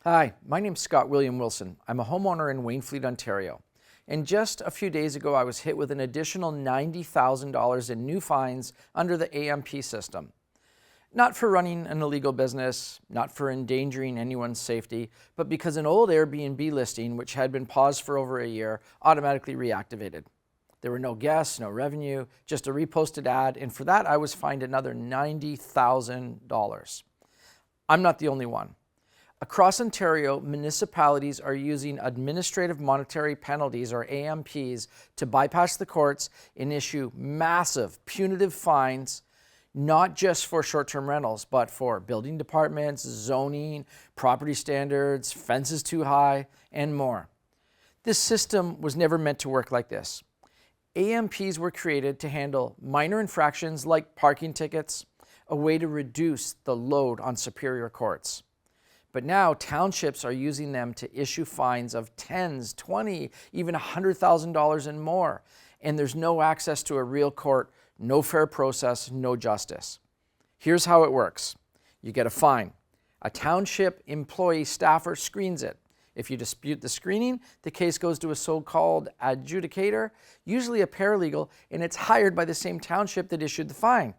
Hi, my name's Scott William Wilson. I'm a homeowner in Wainfleet, Ontario. And just a few days ago, I was hit with an additional $90,000 in new fines under the AMP system. Not for running an illegal business, not for endangering anyone's safety, but because an old Airbnb listing, which had been paused for over a year, automatically reactivated. There were no guests, no revenue, just a reposted ad, and for that I was fined another $90,000. I'm not the only one. Across Ontario, municipalities are using administrative monetary penalties, or AMPs, to bypass the courts and issue massive punitive fines, not just for short-term rentals, but for building departments, zoning, property standards, fences too high, and more. This system was never meant to work like this. AMPs were created to handle minor infractions like parking tickets, a way to reduce the load on superior courts. But now townships are using them to issue fines of tens, 20, even $100,000 and more. And there's no access to a real court, no fair process, no justice. Here's how it works. You get a fine. A township employee staffer screens it. If you dispute the screening, the case goes to a so-called adjudicator, usually a paralegal, and it's hired by the same township that issued the fine.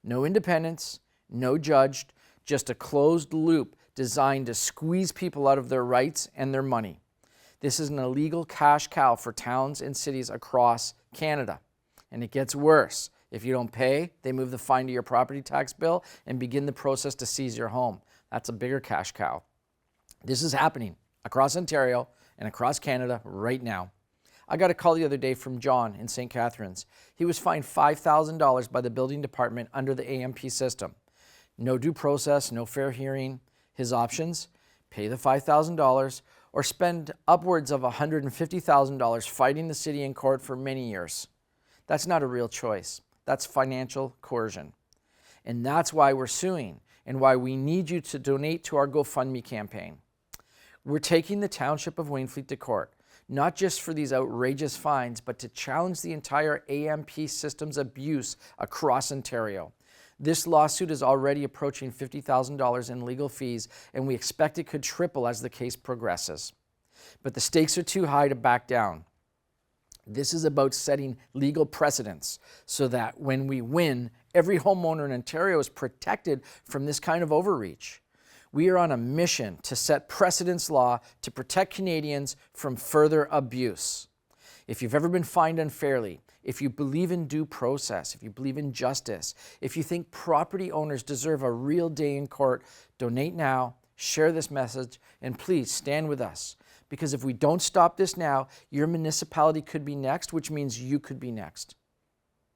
No independence, no judge, just a closed loop designed to squeeze people out of their rights and their money. This is an illegal cash cow for towns and cities across Canada. And it gets worse. If you don't pay, they move the fine to your property tax bill and begin the process to seize your home. That's a bigger cash cow. This is happening across Ontario and across Canada right now. I got a call the other day from John in St. Catharines. He was fined $5,000 by the building department under the AMP system. No due process, no fair hearing. His options: pay the $5,000 or spend upwards of $150,000 fighting the city in court for many years. That's not a real choice. That's financial coercion. And that's why we're suing and why we need you to donate to our GoFundMe campaign. We're taking the Township of Wainfleet to court, not just for these outrageous fines, but to challenge the entire AMP system's abuse across Ontario. This lawsuit is already approaching $50,000 in legal fees, and we expect it could triple as the case progresses. But the stakes are too high to back down. This is about setting legal precedents so that when we win, every homeowner in Ontario is protected from this kind of overreach. We are on a mission to set precedents law to protect Canadians from further abuse. If you've ever been fined unfairly, if you believe in due process, if you believe in justice, if you think property owners deserve a real day in court, donate now, share this message, and please stand with us. Because if we don't stop this now, your municipality could be next, which means you could be next.